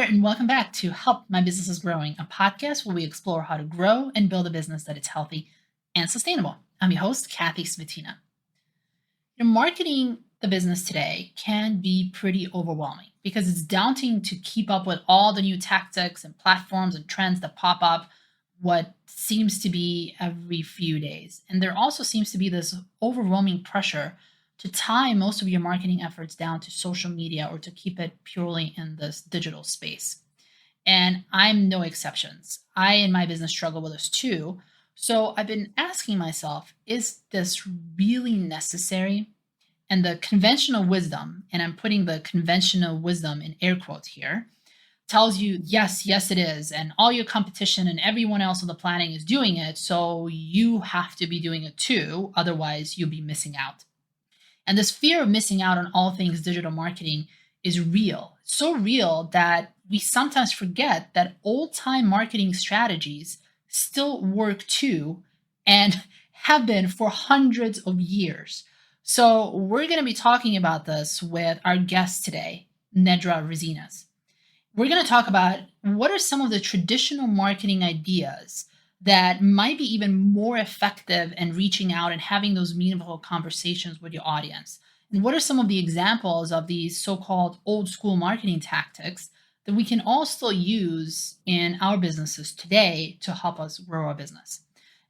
and welcome back to Help My Business is Growing, a podcast where we explore how to grow and build a business that is healthy and sustainable. I'm your host, Kathy Svitina. Marketing the business today can be pretty overwhelming because it's daunting to keep up with all the new tactics and platforms and trends that pop up what seems to be every few days. And there also seems to be this overwhelming pressure to tie most of your marketing efforts down to social media or to keep it purely in this digital space. And I'm no exceptions. I in my business struggle with this too. So I've been asking myself, is this really necessary? And the conventional wisdom, and I'm putting the conventional wisdom in air quotes here, tells you, yes, it is. And all your competition and everyone else on the planet is doing it. So you have to be doing it too. Otherwise, you'll be missing out. And this fear of missing out on all things digital marketing is real. It's so real that we sometimes forget that old-time marketing strategies still work too and have been for hundreds of years. So we're going to be talking about this with our guest today, Nedra Rezinas. We're going to talk about what are some of the traditional marketing ideas that might be even more effective in reaching out and having those meaningful conversations with your audience. And what are some of the examples of these so-called old school marketing tactics that we can all still use in our businesses today to help us grow our business?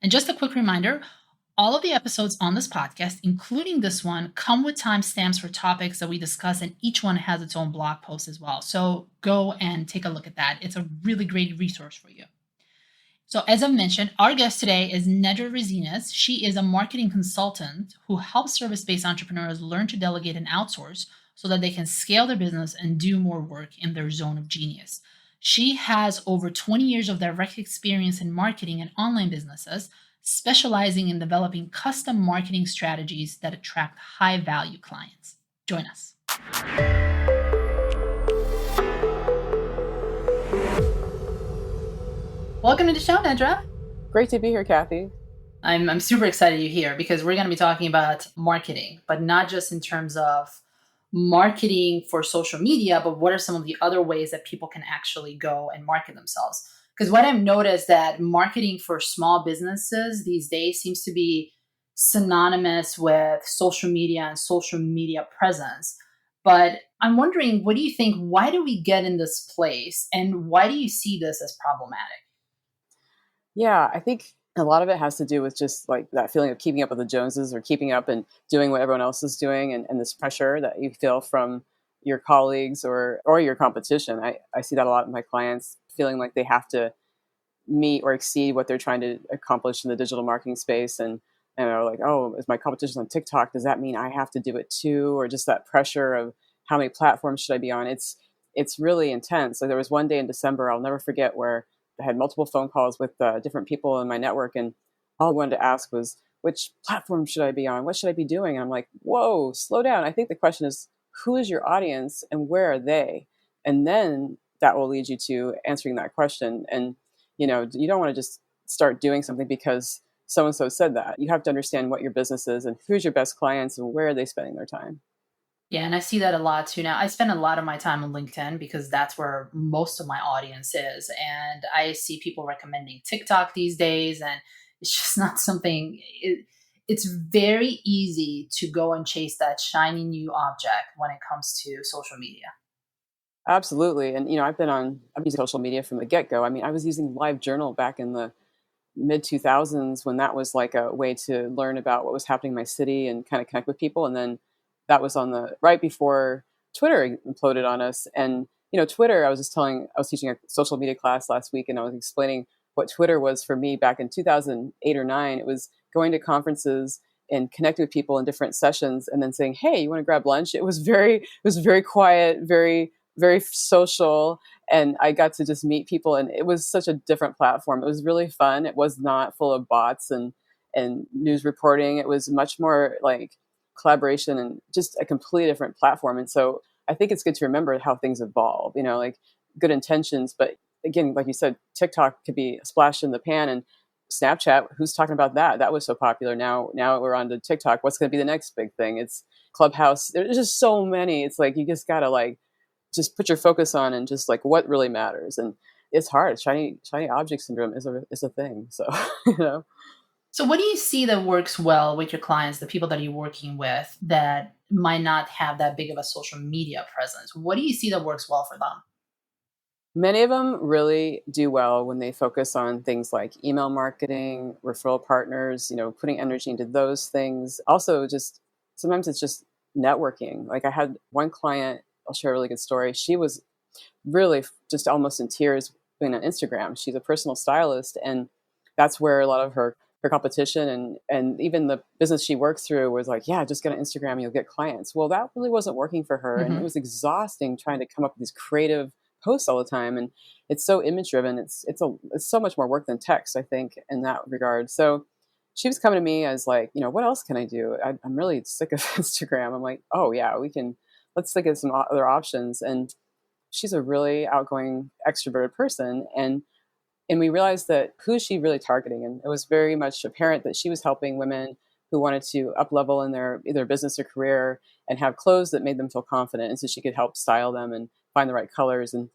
And just a quick reminder, all of the episodes on this podcast, including this one, come with timestamps for topics that we discuss, and each one has its own blog post as well. So go and take a look at that. It's a really great resource for you. So as I've mentioned, our guest today is Nedra Rezinas. She is a marketing consultant who helps service-based entrepreneurs learn to delegate and outsource so that they can scale their business and do more work in their zone of genius. She has over 20 years of direct experience in marketing and online businesses, specializing in developing custom marketing strategies that attract high-value clients. Join us. Welcome to the show, Nedra. Great to be here, Kathy. I'm super excited you're here because we're going to be talking about marketing, but not just in terms of marketing for social media, but what are some of the other ways that people can actually go and market themselves? Because what I've noticed that marketing for small businesses these days seems to be synonymous with social media and social media presence. But I'm wondering, what do you think? Why do we get in this place? And why do you see this as problematic? Yeah, I think a lot of it has to do with just like that feeling of keeping up with the Joneses or keeping up and doing what everyone else is doing and this pressure that you feel from your colleagues or your competition. I see that a lot in my clients, feeling like they have to meet or exceed what they're trying to accomplish in the digital marketing space. And are like, oh, is my competition on TikTok? Does that mean I have to do it too? Or just that pressure of how many platforms should I be on? It's really intense. Like there was one day in December, I'll never forget, where I had multiple phone calls with different people in my network, and all I wanted to ask was, which platform should I be on? What should I be doing? And I'm like, whoa, slow down. I think the question is, who is your audience and where are they? And then that will lead you to answering that question. And, you don't want to just start doing something because so-and-so said that. You have to understand what your business is and who's your best clients and where are they spending their time. Yeah, and I see that a lot too now. I spend a lot of my time on LinkedIn because that's where most of my audience is. And I see people recommending TikTok these days, and it's just not something, it's very easy to go and chase that shiny new object when it comes to social media. Absolutely. And, I've used social media from the get-go. I mean, I was using LiveJournal back in the mid 2000s when that was like a way to learn about what was happening in my city and kind of connect with people. And then that was right before Twitter imploded on us. And, Twitter, I was teaching a social media class last week, and I was explaining what Twitter was for me back in 2008 or 9. It was going to conferences and connecting with people in different sessions and then saying, hey, you want to grab lunch? It was very quiet, very, very social. And I got to just meet people, and it was such a different platform. It was really fun. It was not full of bots and news reporting. It was much more like collaboration and just a completely different platform. And so I think it's good to remember how things evolve, like good intentions. But again, like you said, TikTok could be a splash in the pan, and Snapchat, who's talking about that? That was so popular. Now we're on to TikTok. What's going to be the next big thing? It's Clubhouse. There's just so many. It's like, you just got to just put your focus on and just like what really matters. And it's hard. Shiny object syndrome is a thing. So you know. So, what do you see that works well with your clients, the people that you're working with that might not have that big of a social media presence? What do you see that works well for them? Many of them really do well when they focus on things like email marketing, referral partners, putting energy into those things. Also, just sometimes it's just networking. Like I had one client, I'll share a really good story. She was really just almost in tears being on Instagram. She's a personal stylist, and that's where a lot of her competition and even the business she worked through was like, yeah, just get on Instagram and you'll get clients. Well, that really wasn't working for her, and it Hmm. was exhausting trying to come up with these creative posts all the time. And it's so image driven. It's so much more work than text, I think, in that regard. So she was coming to me as like, what else can I do? I'm really sick of Instagram. I'm like, oh yeah, let's think of some other options. And she's a really outgoing, extroverted person, and we realized that who is she really targeting, and it was very much apparent that she was helping women who wanted to up level in their either business or career and have clothes that made them feel confident, and so she could help style them and find the right colors. And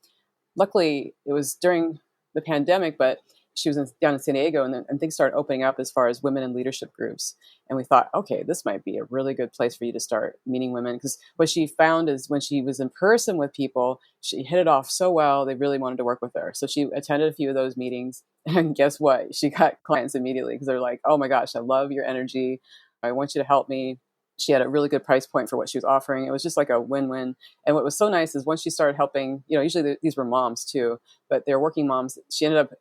luckily it was during the pandemic, but she was down in San Diego, and things started opening up as far as women in leadership groups. And we thought, okay, this might be a really good place for you to start meeting women. Because what she found is when she was in person with people, she hit it off so well, they really wanted to work with her. So she attended a few of those meetings. And guess what? She got clients immediately because they're like, oh my gosh, I love your energy. I want you to help me. She had a really good price point for what she was offering. It was just like a win-win. And what was so nice is once she started helping, usually these were moms too, but they're working moms. She ended up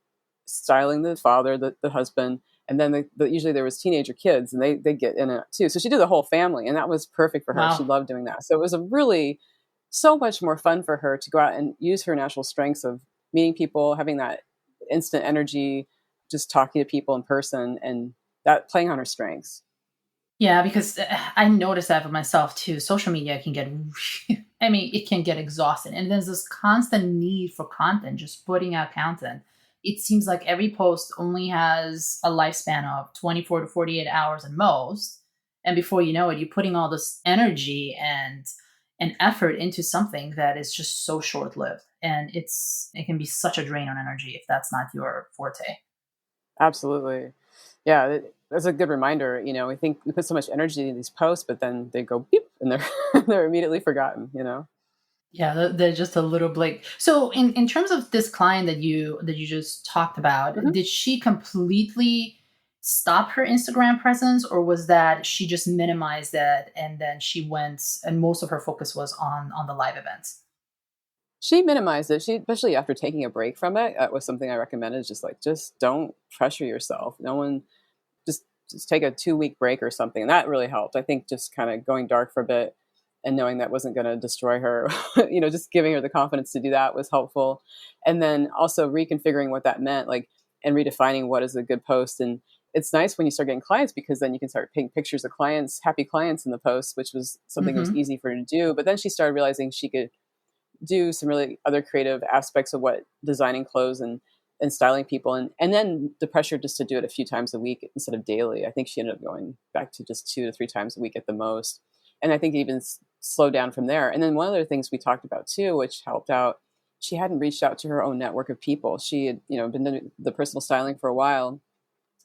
styling the father, the husband, and then usually there was teenager kids, and they get in it too. So she did the whole family, and that was perfect for her. She Wow. loved doing that. So it was a really so much more fun for her to go out and use her natural strengths of meeting people, having that instant energy, just talking to people in person, and that playing on her strengths. Yeah, because I noticed that for myself too. Social media can get, I mean, it can get exhausting. And there's this constant need for content, just putting out content. It seems like every post only has a lifespan of 24 to 48 hours at most. And before you know it, you're putting all this energy and effort into something that is just so short lived. And it can be such a drain on energy if that's not your forte. Absolutely. Yeah, that's a good reminder. We think we put so much energy in these posts, but then they go beep and they're they're immediately forgotten. Yeah, they're just a little blink. So in terms of this client that you just talked about, Mhm. did she completely stop her Instagram presence, or was that she just minimized that and then she went and most of her focus was on the live events? She minimized it. She especially after taking a break from it, that was something I recommended, just like, just don't pressure yourself. No one just take a 2-week break or something, and that really helped. I think just kinda going dark for a bit and knowing that wasn't gonna destroy her, just giving her the confidence to do that was helpful. And then also reconfiguring what that meant, like, and redefining what is a good post. And it's nice when you start getting clients because then you can start putting pictures of clients, happy clients in the post, which was something that was Hmm. easy for her to do. But then she started realizing she could do some really other creative aspects of what designing clothes and styling people, and then the pressure just to do it a few times a week instead of daily. I think she ended up going back to just 2 to 3 times a week at the most, and I think even slowed down from there. And then one of the things we talked about too, which helped out, she hadn't reached out to her own network of people. She had been doing the personal styling for a while,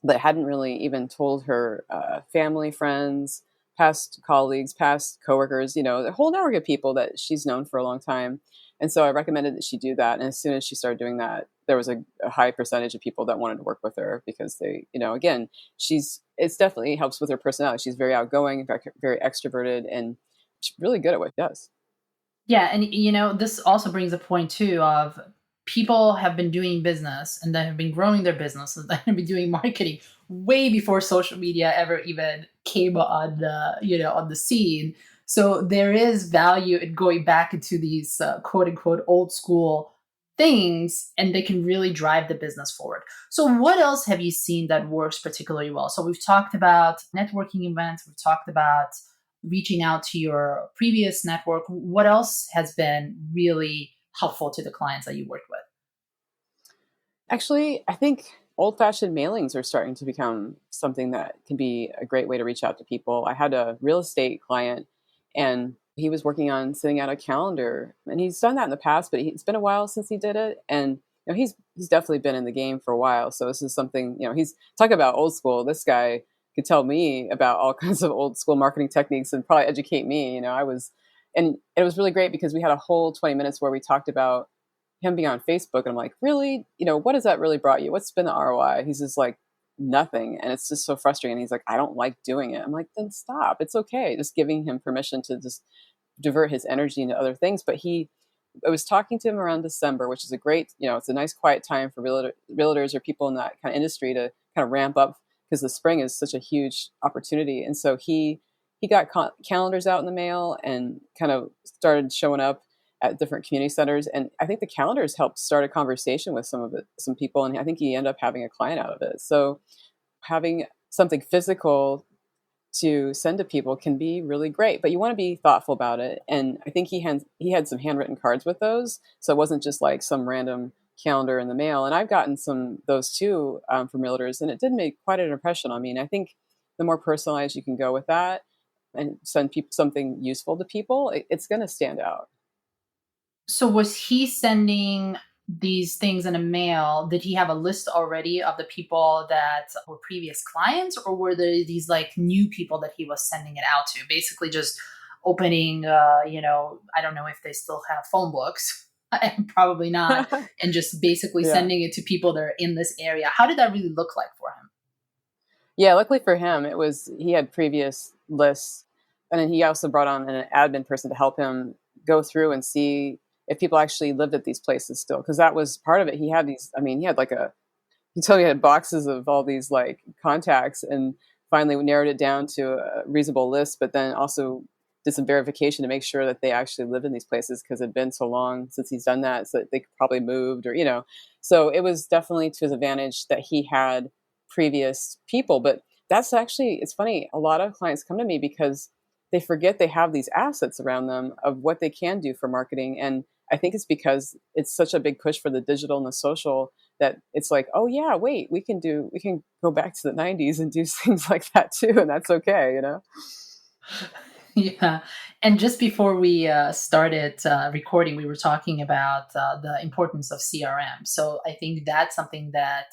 but hadn't really even told her family, friends, past colleagues, past coworkers, the whole network of people that she's known for a long time. And so I recommended that she do that. And as soon as she started doing that, there was a high percentage of people that wanted to work with her because they, again, it's definitely helps with her personality. She's very outgoing, in fact, very extroverted, and she's really good at what she does. Yeah, and this also brings a point too of people have been doing business and they have been growing their businesses, they have been doing marketing way before social media ever even came on the scene. So there is value in going back into these quote unquote old school things, and they can really drive the business forward. So what else have you seen that works particularly well? So we've talked about networking events, we've talked about reaching out to your previous network. What else has been really helpful to the clients that you worked with? Actually, I think old-fashioned mailings are starting to become something that can be a great way to reach out to people. I had a real estate client, and he was working on sending out a calendar, and he's done that in the past, but it's been a while since he did it. And he's definitely been in the game for a while, so this is something, he's talk about old school. This guy could tell me about all kinds of old school marketing techniques and probably educate me. And it was really great because we had a whole 20 minutes where we talked about him being on Facebook, and I'm like, really, what has that really brought you? What's been the ROI? He's just like, nothing. And it's just so frustrating. And he's like, I don't like doing it. I'm like, then stop. It's okay. Just giving him permission to just divert his energy into other things. But I was talking to him around December, which is a great, it's a nice quiet time for realtors or people in that kind of industry to kind of ramp up, because the spring is such a huge opportunity. And so he got calendars out in the mail and kind of started showing up at different community centers. And I think the calendars helped start a conversation with some people. And I think he ended up having a client out of it. So having something physical to send to people can be really great, but you want to be thoughtful about it. And I think he had some handwritten cards with those, so it wasn't just like some random calendar in the mail. And I've gotten some those too, from realtors, and it did make quite an impression on me. And I think the more personalized you can go with that and send people something useful to people, it's going to stand out. So was he sending these things in a mail? Did he have a list already of the people that were previous clients, or were there these like new people that he was sending it out to? Basically, just opening, I don't know if they still have phone books. Probably not, and just basically Yeah. sending it to people that are in this area. How did that really look like for him? Yeah, luckily for him, he had previous lists, and then he also brought on an admin person to help him go through and see if people actually lived at these places still, because that was part of it. He had these, I mean, he had like he told me he had boxes of all these like contacts, and finally we narrowed it down to a reasonable list, but then also did some verification to make sure that they actually lived in these places, because it had been so long since he's done that, so that they probably moved, or. So it was definitely to his advantage that he had previous people. But that's actually, it's funny, a lot of clients come to me because they forget they have these assets around them of what they can do for marketing. And I think it's because it's such a big push for the digital and the social, that it's like, oh yeah, wait, we can go back to the 90s and do things like that too, and that's okay. Yeah. And just before we started recording, we were talking about the importance of CRM. So I think that's something that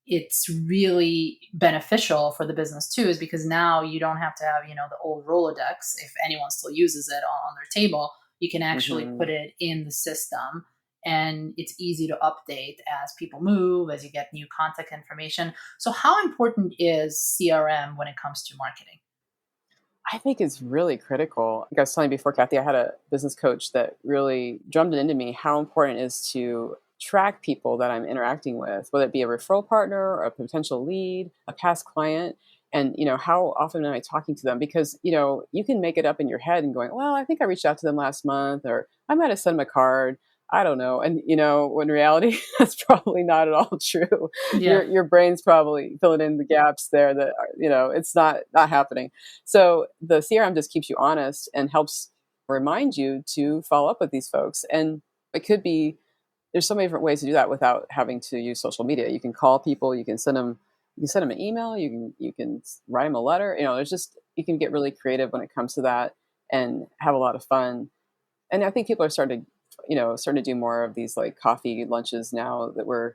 it's really beneficial for the business too, is because now you don't have to have, the old Rolodex, if anyone still uses it on their table. You can actually Hmm. put it in the system, and it's easy to update as people move, as you get new contact information. So how important is CRM when it comes to marketing? I think it's really critical. Like I was telling you before, Kathy, I had a business coach that really drummed it into me how important it is to track people that I'm interacting with, whether it be a referral partner or a potential lead, a past client. And, how often am I talking to them? Because, you can make it up in your head and going, well, I think I reached out to them last month, or I might have sent them a card. I don't know. And, when in reality, that's probably not at all true. Your, Yeah. your brain's probably filling in the gaps there that, it's not happening. So the CRM just keeps you honest and helps remind you to follow up with these folks. And it could be, there's so many different ways to do that without having to use social media. You can call people, you can send them an email, you can write them a letter. There's just, you can get really creative when it comes to that and have a lot of fun. And I think people are starting to do more of these like coffee lunches now that we're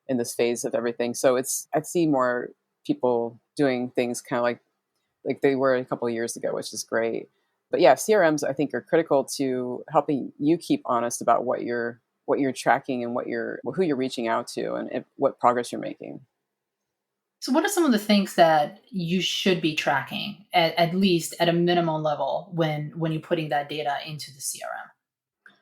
in this phase of everything. So I see more people doing things kind of like they were a couple of years ago, which is great. But yeah, CRMs I think are critical to helping you keep honest about what you're tracking and who you're reaching out to, and what progress you're making. So, what are some of the things that you should be tracking, at least at a minimum level, when you're putting that data into the CRM?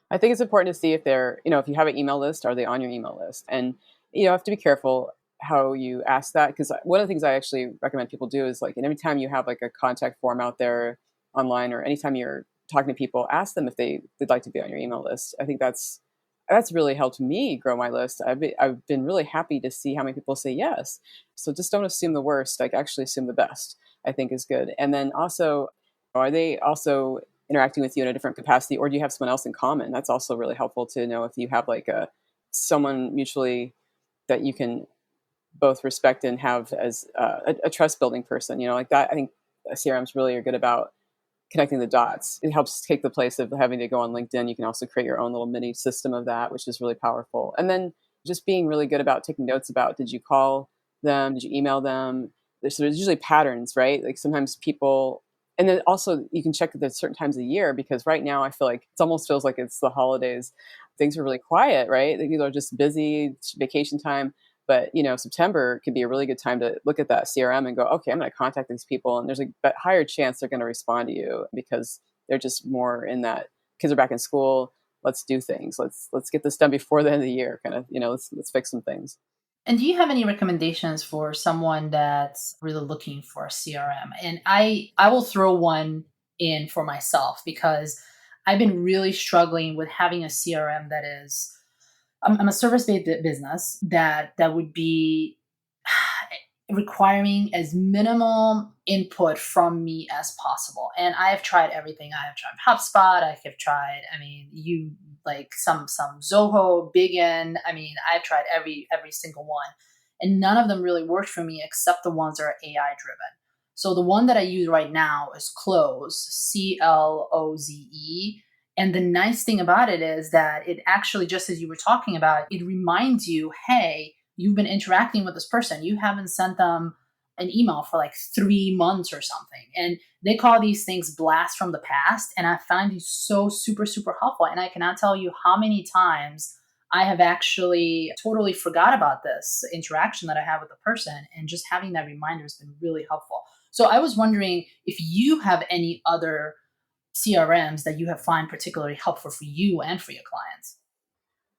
I think it's important to see if if you have an email list, are they on your email list? And you have to be careful how you ask that, because one of the things I actually recommend people do is, like, and every time you have like a contact form out there online, or anytime you're talking to people, ask them if they'd like to be on your email list. I think that's really helped me grow my list. I've been really happy to see how many people say yes. So just don't assume the worst, like actually assume the best, I think is good. And then also, are they also interacting with you in a different capacity, or do you have someone else in common? That's also really helpful to know if you have like someone mutually that you can both respect and have as a trust building person, like that. I think CRMs really are good about connecting the dots. It helps take the place of having to go on LinkedIn. You can also create your own little mini system of that, which is really powerful. And then just being really good about taking notes about, did you call them? Did you email them? There's usually patterns, right? Like sometimes people, and then also you can check at the certain times of the year, because right now I feel like it almost feels like it's the holidays. Things are really quiet, right? People are just busy, it's vacation time. But September could be a really good time to look at that CRM and go, okay, I'm going to contact these people, and there's a higher chance they're going to respond to you because they're just more in that. Kids are back in school. Let's do things. Let's get this done before the end of the year. Kind of, let's fix some things. And do you have any recommendations for someone that's really looking for a CRM? And I will throw one in for myself because I've been really struggling with having a CRM that is I'm a service-based business that would be requiring as minimal input from me as possible. And I have tried everything. I have tried HubSpot. I have tried, you like some Zoho, Bigin. I've tried every single one. And none of them really worked for me except the ones that are AI driven. So the one that I use right now is Cloze, Cloze. And the nice thing about it is that it actually, just as you were talking about, it reminds you, hey, you've been interacting with this person. You haven't sent them an email for like 3 months or something. And they call these things blasts from the past. And I find these so super, super helpful. And I cannot tell you how many times I have actually totally forgot about this interaction that I have with the person. And just having that reminder has been really helpful. So I was wondering if you have any other CRMs that you have find particularly helpful for you and for your clients.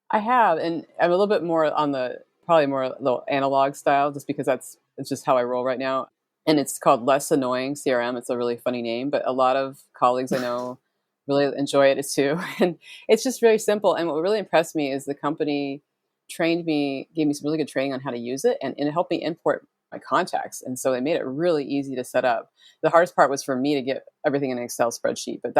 I have, and I'm a little bit more on the probably more a little analog style, just because it's just how I roll right now. And it's called Less Annoying CRM. It's a really funny name, but a lot of colleagues I know really enjoy it too. And it's just very simple. And what really impressed me is the company gave me some really good training on how to use it, and it helped me import my contacts. And so they made it really easy to set up. The hardest part was for me to get everything in an Excel spreadsheet, but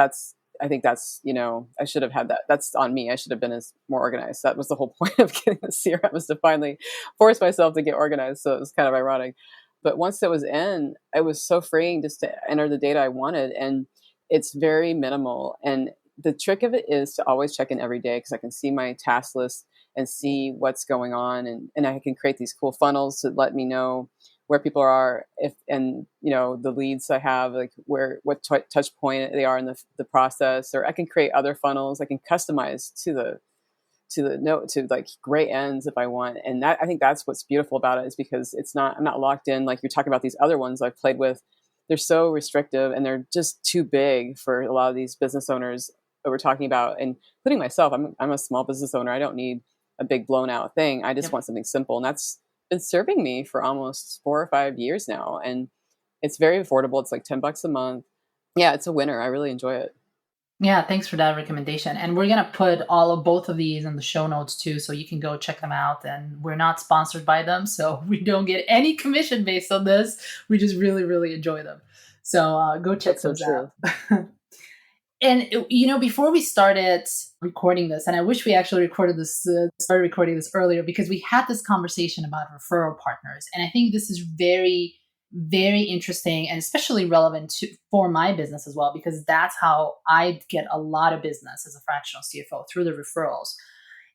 I think that's, I should have had that. That's on me. I should have been more organized. That was the whole point of getting the CRM, was to finally force myself to get organized. So it was kind of ironic. But once it was in, it was so freeing just to enter the data I wanted. And it's very minimal. And the trick of it is to always check in every day, because I can see my task list and see what's going on. And I can create these cool funnels to let me know where people are, and the leads I have, like what touch point they are in the process. Or I can create other funnels. I can customize to the note, to like gray ends if I want. And I think that's what's beautiful about it, is because I'm not locked in like you're talking about these other ones I've played with. They're so restrictive, and they're just too big for a lot of these business owners that we're talking about, and including myself. I'm a small business owner. I don't need a big blown out thing. I just Yep. want something simple, and that's been serving me for almost 4 or 5 years now. And it's very affordable. It's like $10 a month. Yeah, it's a winner. I really enjoy it. Yeah, thanks for that recommendation. And we're going to put all of both of these in the show notes too, so you can go check them out. And we're not sponsored by them, so we don't get any commission based on this. We just really, really enjoy them. So go check That's so those true. out. And before we started recording this, and I wish we actually started recording this earlier, because we had this conversation about referral partners, and I think this is very, very interesting, and especially relevant for my business as well, because that's how I get a lot of business as a fractional CFO, through the referrals.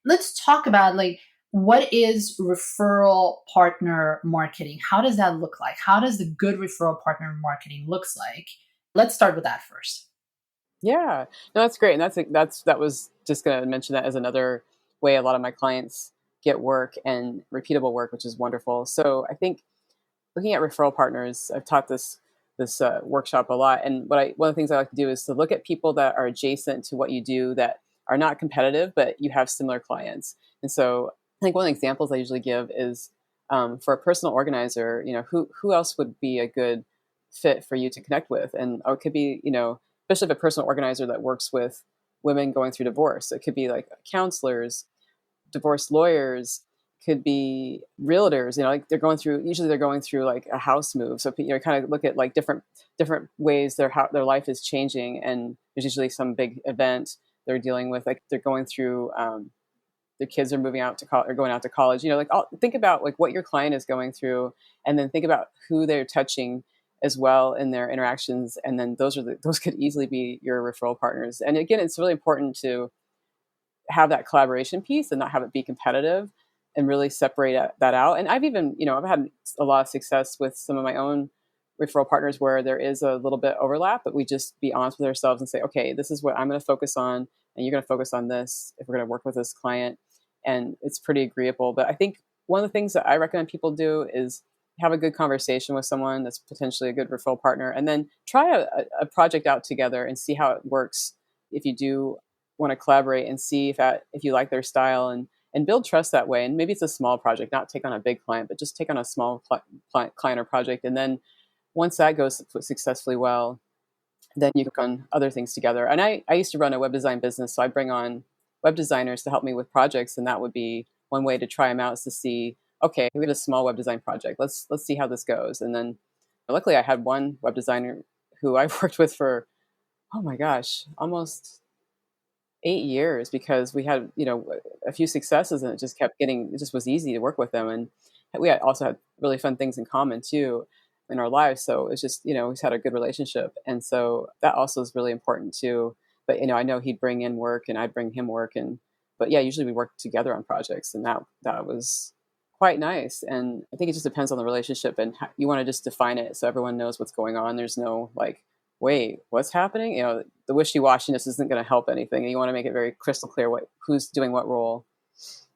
Let's talk about, like, what is referral partner marketing? How does that look like? How does the good referral partner marketing looks like? Let's start with that first. Yeah, no, that's great. And that was just going to mention that as another way a lot of my clients get work, and repeatable work, which is wonderful. So I think looking at referral partners, I've taught this workshop a lot. And one of the things I like to do is to look at people that are adjacent to what you do, that are not competitive, but you have similar clients. And so I think one of the examples I usually give is, for a personal organizer, who else would be a good fit for you to connect with? And it could be, especially if a personal organizer that works with women going through divorce. It could be like counselors, divorce lawyers, could be realtors. Like usually they're going through like a house move. So kind of look at like different ways their life is changing, and there's usually some big event they're dealing with. Like they're going through, their kids are moving out to college or going out to college. Think about like what your client is going through, and then think about who they're touching as well in their interactions. And then those could easily be your referral partners. And again, it's really important to have that collaboration piece and not have it be competitive and really separate that out. And I've even, I've had a lot of success with some of my own referral partners where there is a little bit overlap, but we just be honest with ourselves and say, okay, this is what I'm going to focus on, and you're going to focus on this if we're going to work with this client. And it's pretty agreeable. But I think one of the things that I recommend people do is have a good conversation with someone that's potentially a good referral partner, and then try a project out together and see how it works if you do want to collaborate, and see if you like their style, and build trust that way. And maybe it's a small project, not take on a big client, but just take on a small client or project. And then once that goes successfully well, then you can work on other things together. And I used to run a web design business, so I bring on web designers to help me with projects, and that would be one way to try them out, is to see, okay, we have a small web design project. Let's see how this goes. And then luckily I had one web designer who I worked with for, oh my gosh, almost 8 years, because we had, a few successes, and it just was easy to work with them. And also had really fun things in common too in our lives. So it's just, we had a good relationship. And so that also is really important too. But, I know he'd bring in work and I'd bring him work. But yeah, usually we worked together on projects, and that was quite nice. And I think it just depends on the relationship, and how, you want to just define it so everyone knows what's going on. There's no like, wait, what's happening? The wishy-washiness isn't going to help anything. And you want to make it very crystal clear who's doing what role.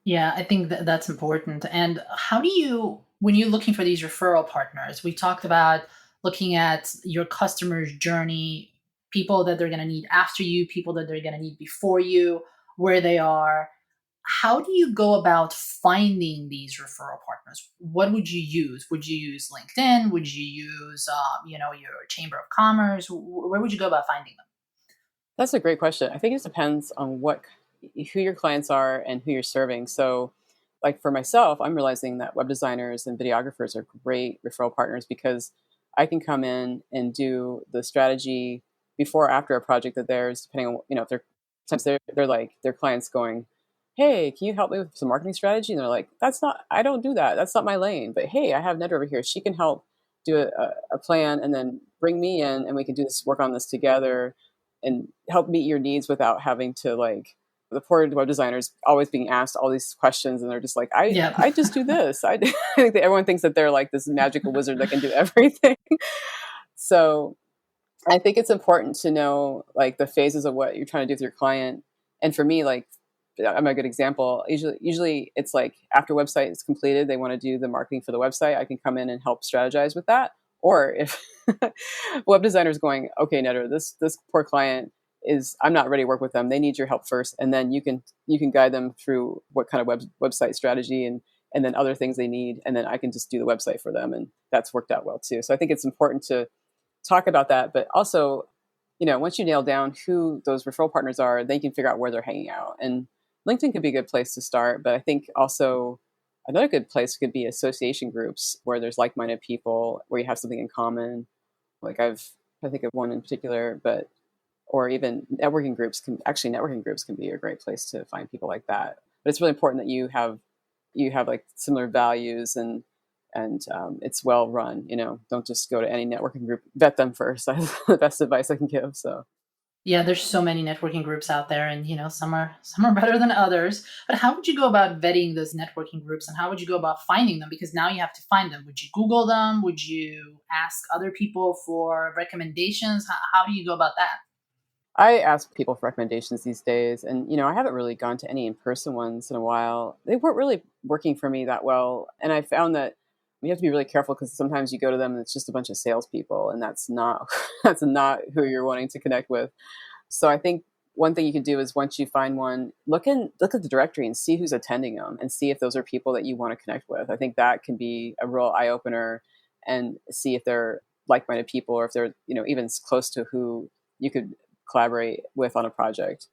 Yeah, I think that's important. And how do you, when you're looking for these referral partners, we talked about looking at your customer's journey, people that they're going to need after you, people that they're going to need before you, where they are. How do you go about finding these referral partners? What would you use? Would you use LinkedIn? Would you use, your Chamber of Commerce? Where would you go about finding them? That's a great question. I think it depends on who your clients are and who you're serving. So, like for myself, I'm realizing that web designers and videographers are great referral partners, because I can come in and do the strategy before or after a project of theirs, depending on, if they're sometimes they're like their clients going, "Hey, can you help me with some marketing strategy?" And they're like, I don't do that. That's not my lane. But hey, I have Nedra over here. She can help do a plan, and then bring me in, and we can work on this together, and help meet your needs without having to like, the poor web designers always being asked all these questions, and they're just like, Yeah. I just do this. I think that everyone thinks that they're like this magical wizard that can do everything. So I think it's important to know like the phases of what you're trying to do with your client. And for me, like, I'm a good example. Usually it's like after website is completed, they want to do the marketing for the website. I can come in and help strategize with that. Or if web designers going, okay, Nedra, this poor client I'm not ready to work with them. They need your help first, and then you can guide them through what kind of website strategy, and then other things they need, and then I can just do the website for them, and that's worked out well too. So I think it's important to talk about that, but also, once you nail down who those referral partners are, they can figure out where they're hanging out. And LinkedIn could be a good place to start, but I think also another good place could be association groups where there's like-minded people, where you have something in common. Like I think of one in particular, or even networking groups can be a great place to find people like that. But it's really important that you have like similar values, and it's well run. Don't just go to any networking group, vet them first. That's the best advice I can give. So Yeah, there's so many networking groups out there, and some are better than others. But how would you go about vetting those networking groups, and how would you go about finding them? Because now you have to find them. Would you Google them? Would you ask other people for recommendations? How do you go about that? I ask people for recommendations these days, and I haven't really gone to any in-person ones in a while. They weren't really working for me that well, and I found that you have to be really careful, because sometimes you go to them and it's just a bunch of salespeople, and that's not that's not who you're wanting to connect with. So I think one thing you can do is, once you find one, look at the directory and see who's attending them, and see if those are people that you want to connect with. I think that can be a real eye opener, and see if they're like-minded people, or if they're even close to who you could collaborate with on a project.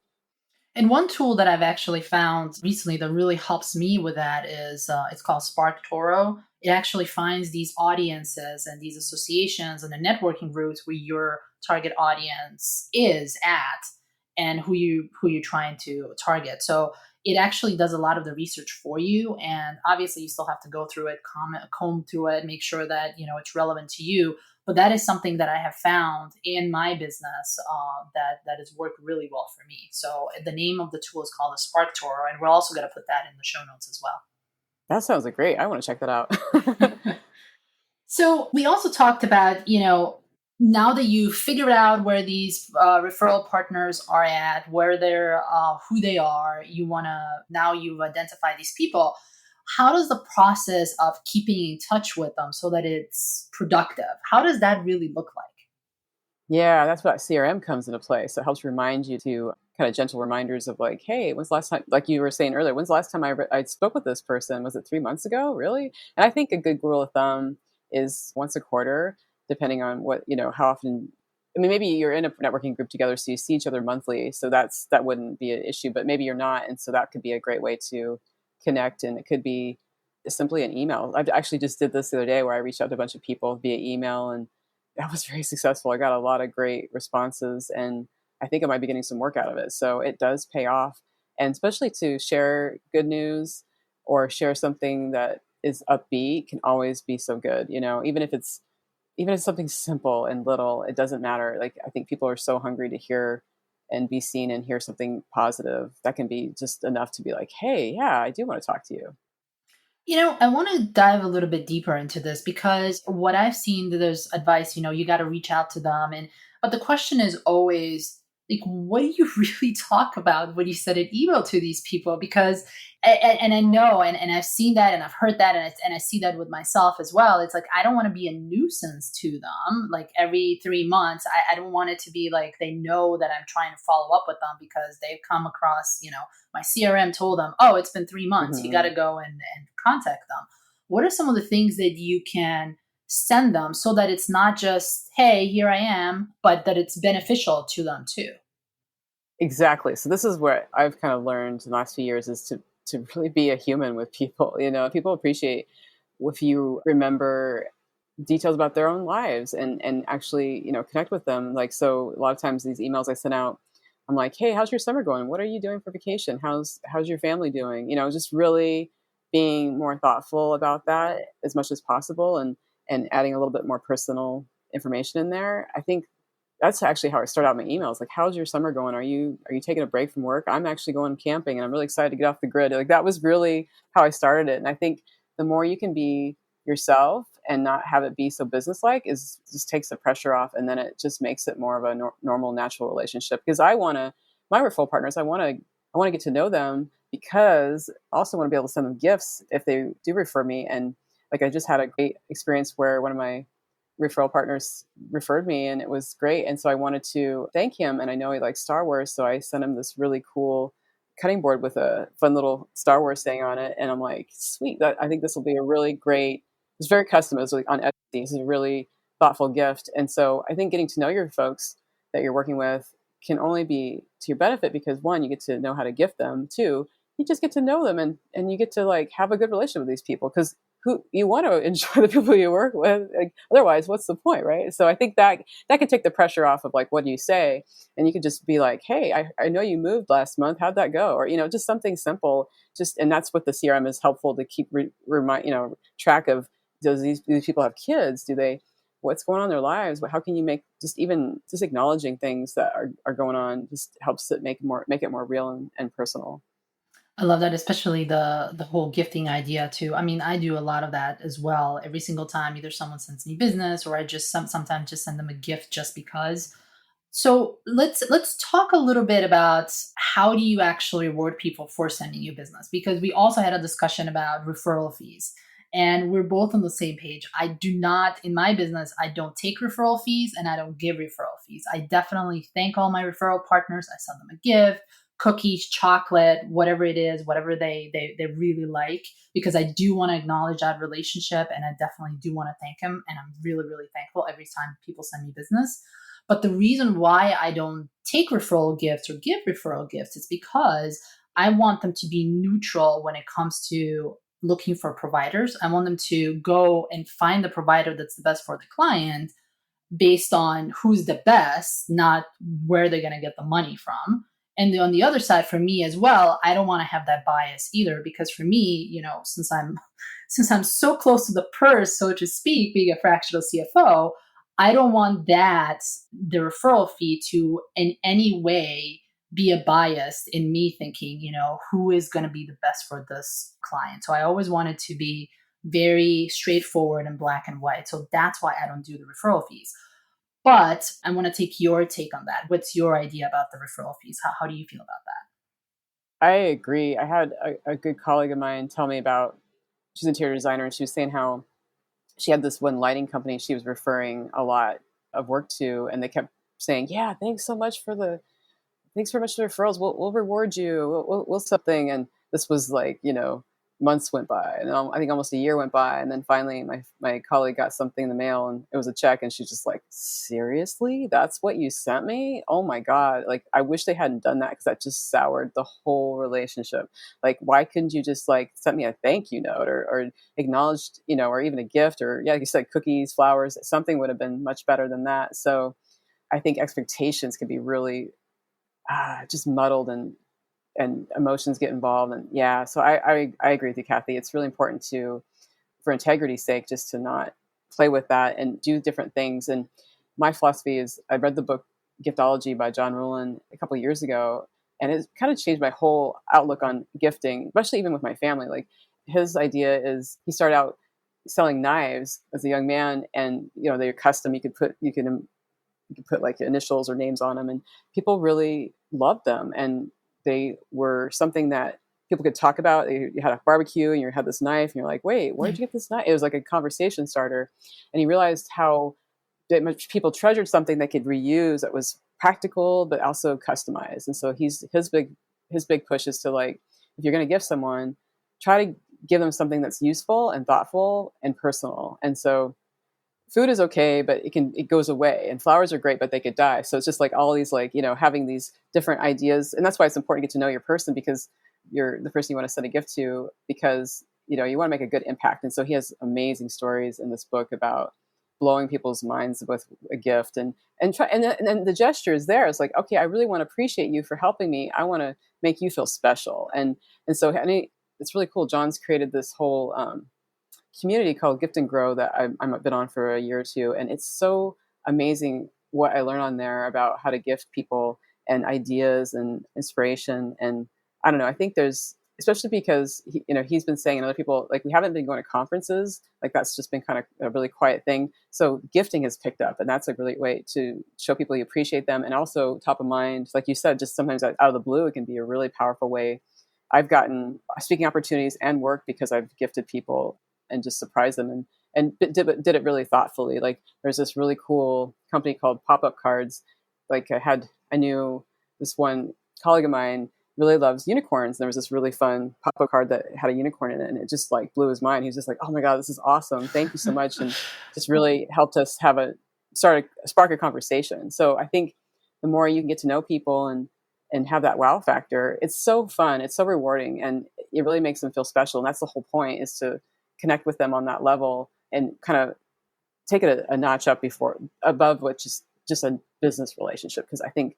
And one tool that I've actually found recently that really helps me with that is it's called SparkToro. It actually finds these audiences and these associations and the networking groups where your target audience is at, and who you're trying to target. So it actually does a lot of the research for you, and obviously you still have to go through it, comb through it, make sure that it's relevant to you. But that is something that I have found in my business that has worked really well for me. So the name of the tool is called a Spark Tour, and we're also going to put that in the show notes as well. That sounds like great. I want to check that out. So we also talked about, now that you've figured out where these referral partners are at, where they're, who they are, now you've identified these people. How does the process of keeping in touch with them so that it's productive? How does that really look like? Yeah, that's what CRM comes into play. So it helps remind you to kind of gentle reminders of like, hey, when's the last time, like you were saying earlier, when's the last time I spoke with this person? Was it 3 months ago? Really? And I think a good rule of thumb is once a quarter, depending on what, how often. I mean, maybe you're in a networking group together, so you see each other monthly. So that wouldn't be an issue, but maybe you're not. And so that could be a great way to connect. And it could be simply an email. I actually just did this the other day where I reached out to a bunch of people via email, and that was very successful. I got a lot of great responses, and I think I might be getting some work out of it. So it does pay off. And especially to share good news or share something that is upbeat can always be so good. Even if it's something simple and little, it doesn't matter. Like I think people are so hungry to hear and be seen and hear something positive. That can be just enough to be like, hey, yeah, I do want to talk to you. I want to dive a little bit deeper into this because what I've seen, there's advice, you got to reach out to them. But the question is always, like, what do you really talk about when you send an email to these people? Because, and I know, and I've seen that and I've heard that, and I see that with myself as well. It's like, I don't want to be a nuisance to them. Like every 3 months, I don't want it to be like they know that I'm trying to follow up with them because they've come across, my CRM told them, oh, it's been 3 months. You got Hmm. to go and contact them. What are some of the things that you can send them so that it's not just, hey, here I am, but that it's beneficial to them too? Exactly. So this is what I've kind of learned in the last few years is to really be a human with people. People appreciate if you remember details about their own lives and actually, connect with them. Like so a lot of times these emails I send out, I'm like, hey, how's your summer going? What are you doing for vacation? How's your family doing? Just really being more thoughtful about that as much as possible and adding a little bit more personal information in there. I think that's actually how I start out my emails. Like, how's your summer going? Are you taking a break from work? I'm actually going camping and I'm really excited to get off the grid. Like that was really how I started it. And I think the more you can be yourself and not have it be so businesslike is just takes the pressure off, and then it just makes it more of a normal, natural relationship. Because my referral partners, I want to get to know them because I also want to be able to send them gifts if they do refer me. And like I just had a great experience where one of my referral partners referred me and it was great. And so I wanted to thank him. And I know he likes Star Wars. So I sent him this really cool cutting board with a fun little Star Wars saying on it. And I'm like, sweet, I think this will be a really great, it's very custom. It's like on Etsy. It's a really thoughtful gift. And so I think getting to know your folks that you're working with can only be to your benefit because one, you get to know how to gift them. Two, you just get to know them and you get to like have a good relationship with these people because who you want to enjoy the people you work with. Like, otherwise, what's the point, right? So I think that can take the pressure off of like what do you say, and you can just be like, hey, I know you moved last month. How'd that go? Or just something simple. Just and that's what the CRM is helpful to keep remind track of. Does these people have kids? Do they? What's going on in their lives? How can you make just acknowledging things that are going on just helps it make it more real and personal. I love that, especially the whole gifting idea too. I mean, I do a lot of that as well. Every single time, either someone sends me business, or I just sometimes just send them a gift just because. So let's talk a little bit about how do you actually reward people for sending you business, because we also had a discussion about referral fees, and we're both on the same page. I do not, in my business, I don't take referral fees and I don't give referral fees. I definitely thank all my referral partners. I send them a gift, cookies, chocolate, whatever it is, whatever they really like, because I do want to acknowledge that relationship, and I definitely do want to thank them, and I'm really really thankful every time people send me business. But the reason why I don't take referral gifts or give referral gifts is because I want them to be neutral when it comes to looking for providers. I want them to go and find the provider that's the best for the client based on who's the best, not where they're going to get the money from. And on the other side, for me as well, I don't want to have that bias either, because for me, since I'm so close to the purse, so to speak, being a fractional CFO, I don't want that, the referral fee, to in any way be a bias in me thinking, who is going to be the best for this client. So I always want it to be very straightforward and black and white. So that's why I don't do the referral fees. But I want to take your take on that. What's your idea about the referral fees? How do you feel about that? I agree. I had a good colleague of mine tell me about, she's an interior designer, and she was saying how she had this one lighting company she was referring a lot of work to, and they kept saying, "Yeah, thanks very much for the referrals. We'll reward you. We'll something." And this was like, months went by, and I think almost a year went by, and then finally my colleague got something in the mail, and it was a check, and she's just like, "Seriously, that's what you sent me? Oh my god! Like, I wish they hadn't done that, because that just soured the whole relationship. Like, why couldn't you just like send me a thank you note, or acknowledged, or even a gift, or yeah, like you said, cookies, flowers, something would have been much better than that." So I think expectations can be really just muddled, and emotions get involved. And yeah, so I agree with you, Kathy. It's really important to, for integrity's sake, just to not play with that and do different things. And my philosophy is, I read the book Giftology by John Ruhlin a couple of years ago, and it kind of changed my whole outlook on gifting, especially even with my family. Like, his idea is, he started out selling knives as a young man, and they're custom. You could put like initials or names on them, and people really loved them, and they were something that people could talk about. You had a barbecue and you had this knife, and you're like, "Wait, where'd Yeah. you get this knife?" It was like a conversation starter. And he realized how that much people treasured something they could reuse, that was practical but also customized. And so his big push is to, like, if you're going to gift someone, try to give them something that's useful and thoughtful and personal. And so food is okay, but it goes away, and flowers are great, but they could die. So it's just like all these, like, having these different ideas. And that's why it's important to get to know your person, because you're the person you want to send a gift to, because you want to make a good impact. And so he has amazing stories in this book about blowing people's minds with a gift, and then the gesture is there. It's like, okay, I really want to appreciate you for helping me. I want to make you feel special. And it's really cool. John's created this whole community called Gift and Grow that I've been on for a year or two, and it's so amazing what I learn on there about how to gift people, and ideas and inspiration. And I don't know, I think there's, especially because he's been saying, and other people, like, we haven't been going to conferences, like that's just been kind of a really quiet thing. So gifting has picked up, and that's a great way to show people you appreciate them, and also top of mind, like you said, just sometimes out of the blue, it can be a really powerful way. I've gotten speaking opportunities and work because I've gifted people and just surprised them, and did it really thoughtfully. Like, there's this really cool company called Pop Up Cards. Like, I knew this one colleague of mine really loves unicorns. There was this really fun pop up card that had a unicorn in it, and it just like blew his mind. He was just like, "Oh my god, this is awesome! Thank you so much!" And just really helped us spark a conversation. So I think the more you can get to know people, and have that wow factor, it's so fun, it's so rewarding, and it really makes them feel special. And that's the whole point, is to connect with them on that level, and kind of take it a notch up before above what just a business relationship. Because I think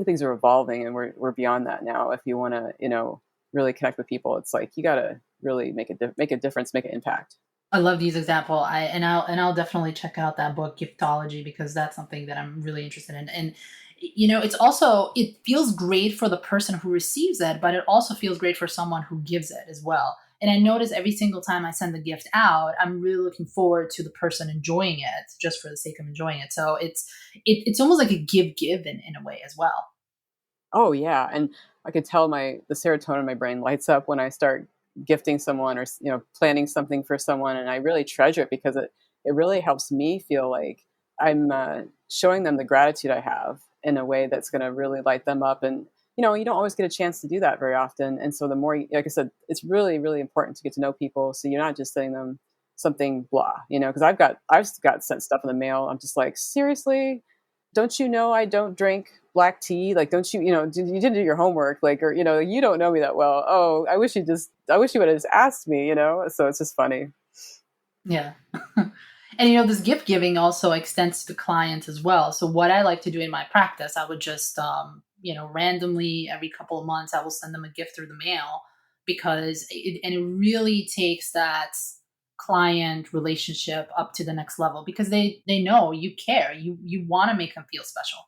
things are evolving, and we're beyond that now. If you want to really connect with people, it's like you got to really make a difference, make an impact. I love these example. I'll definitely check out that book Giftology, because that's something that I'm really interested in. And it's also, it feels great for the person who receives it, but it also feels great for someone who gives it as well. And I notice every single time I send the gift out, I'm really looking forward to the person enjoying it just for the sake of enjoying it. So it's almost like a give in a way as well. Oh yeah, and I could tell the serotonin in my brain lights up when I start gifting someone, or planning something for someone, and I really treasure it, because it really helps me feel like I'm showing them the gratitude I have in a way that's going to really light them up. And you don't always get a chance to do that very often. And so the more, like I said, it's really really important to get to know people, so you're not just sending them something blah. Because I've got sent stuff in the mail. I'm just like, seriously, don't you know I don't drink black tea? Like, don't you, you didn't do your homework, like, or, you don't know me that well. Oh, I wish you would have just asked me. So it's just funny. Yeah. And this gift giving also extends to clients as well. So what I like to do in my practice, I would just randomly every couple of months I will send them a gift through the mail, because it really takes that client relationship up to the next level because they know you care. You want to make them feel special.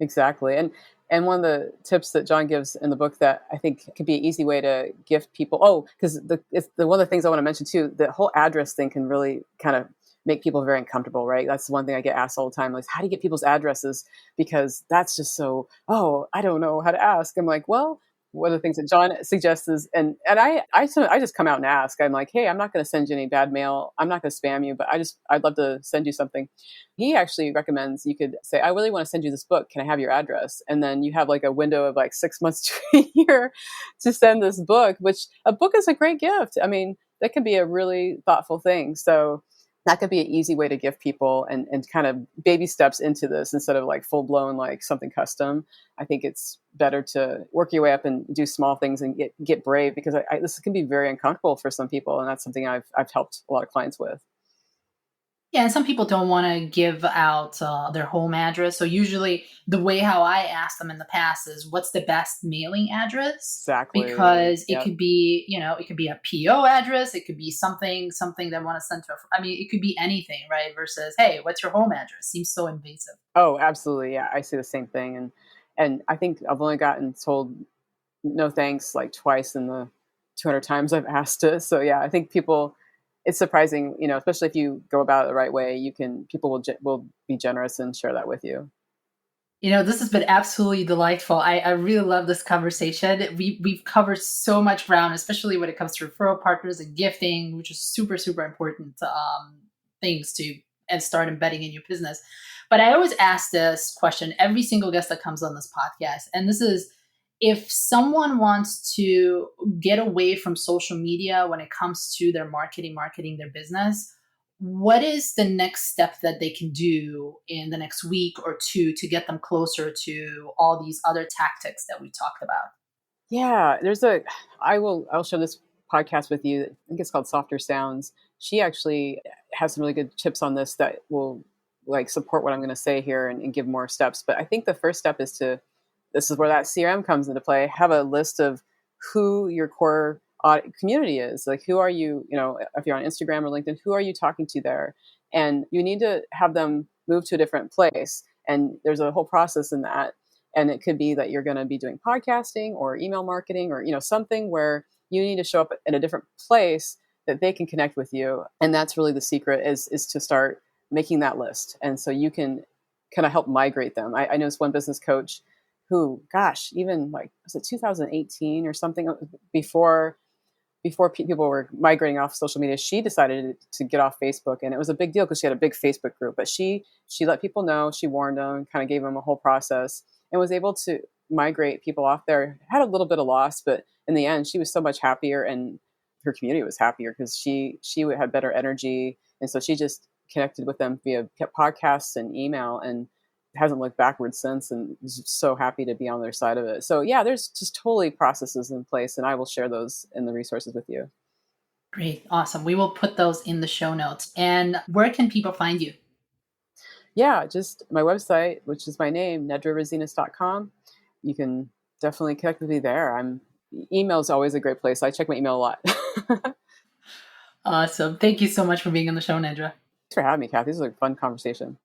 Exactly. And one of the tips that John gives in the book that I think could be an easy way to gift people. Oh, because one of the things I want to mention too, the whole address thing can really kind of make people very uncomfortable, right? That's the one thing I get asked all the time. Like, how do you get people's addresses? Because that's just so, oh, I don't know how to ask. I'm like, well, one of the things that John suggests is, and I just come out and ask. I'm like, hey, I'm not going to send you any bad mail. I'm not going to spam you, but I'd love to send you something. He actually recommends you could say, I really want to send you this book. Can I have your address? And then you have like a window of like 6 months to a year to send this book, which a book is a great gift. I mean, that can be a really thoughtful thing. So that could be an easy way to gift people and kind of baby steps into this instead of like full blown, like something custom. I think it's better to work your way up and do small things and get brave because this can be very uncomfortable for some people. And that's something I've helped a lot of clients with. Yeah, and some people don't want to give out their home address. So usually, the way how I asked them in the past is, "What's the best mailing address?" Exactly. Because it Yep. could be, it could be a PO address. It could be something they want to send to. I mean, it could be anything, right? Versus, "Hey, what's your home address?" Seems so invasive. Oh, absolutely. Yeah, I see the same thing. And I think I've only gotten told no thanks like twice in the 200 times I've asked it. So yeah, I think people, it's surprising, especially if you go about it the right way, people will be generous and share that with you. This has been absolutely delightful. I really love this conversation. We've covered so much ground, especially when it comes to referral partners and gifting, which is super, super important things to and start embedding in your business. But I always ask this question every single guest that comes on this podcast. And this is if someone wants to get away from social media when it comes to their marketing their business, what is the next step that they can do in the next week or two to get them closer to all these other tactics that we talked about? Yeah, I'll share this podcast with you. I think it's called Softer Sounds. She actually has some really good tips on this that will like support what I'm going to say here and give more steps. But I think the first step is this is where that CRM comes into play. Have a list of who your core community is. Like, who are you, if you're on Instagram or LinkedIn, who are you talking to there? And you need to have them move to a different place. And there's a whole process in that. And it could be that you're going to be doing podcasting or email marketing or, something where you need to show up in a different place that they can connect with you. And that's really the secret is to start making that list. And so you can kind of help migrate them. I know this one business coach who, gosh, even like, was it 2018 or something before people were migrating off social media, she decided to get off Facebook, and it was a big deal because she had a big Facebook group. But she let people know, she warned them, kind of gave them a whole process, and was able to migrate people off there. Had a little bit of loss, but in the end, she was so much happier, and her community was happier because she had better energy, and so she just connected with them via podcasts and email, and hasn't looked backwards since, and is so happy to be on their side of it. So yeah, there's just totally processes in place, and I will share those in the resources with you. Great. Awesome. We will put those in the show notes. And where can people find you? Yeah, just my website, which is my name, nedrarezinas.com. You can definitely connect with me there. Email is always a great place. I check my email a lot. Thanks Awesome. Thank you so much for being on the show, Nedra. for having me, Kathy. This was a fun conversation.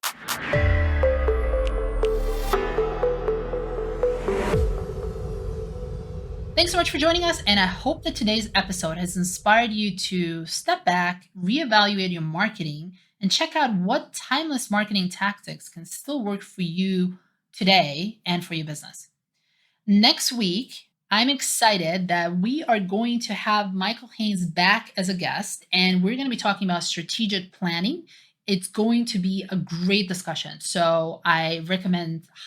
Thanks so much for joining us, and I hope that today's episode has inspired you to step back, reevaluate your marketing, and check out what timeless marketing tactics can still work for you today and for your business. Next week, I'm excited that we are going to have Michael Haynes back as a guest, and we're going to be talking about strategic planning. It's going to be a great discussion. So I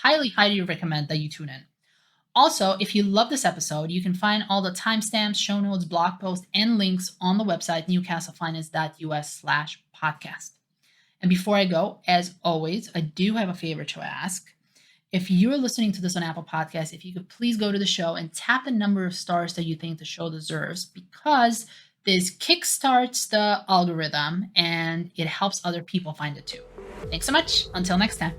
highly, highly recommend that you tune in. Also, if you love this episode, you can find all the timestamps, show notes, blog posts, and links on the website, newcastlefinance.us/podcast. And before I go, as always, I do have a favor to ask. If you're listening to this on Apple Podcasts, if you could please go to the show and tap the number of stars that you think the show deserves, because this kickstarts the algorithm and it helps other people find it too. Thanks so much. Until next time.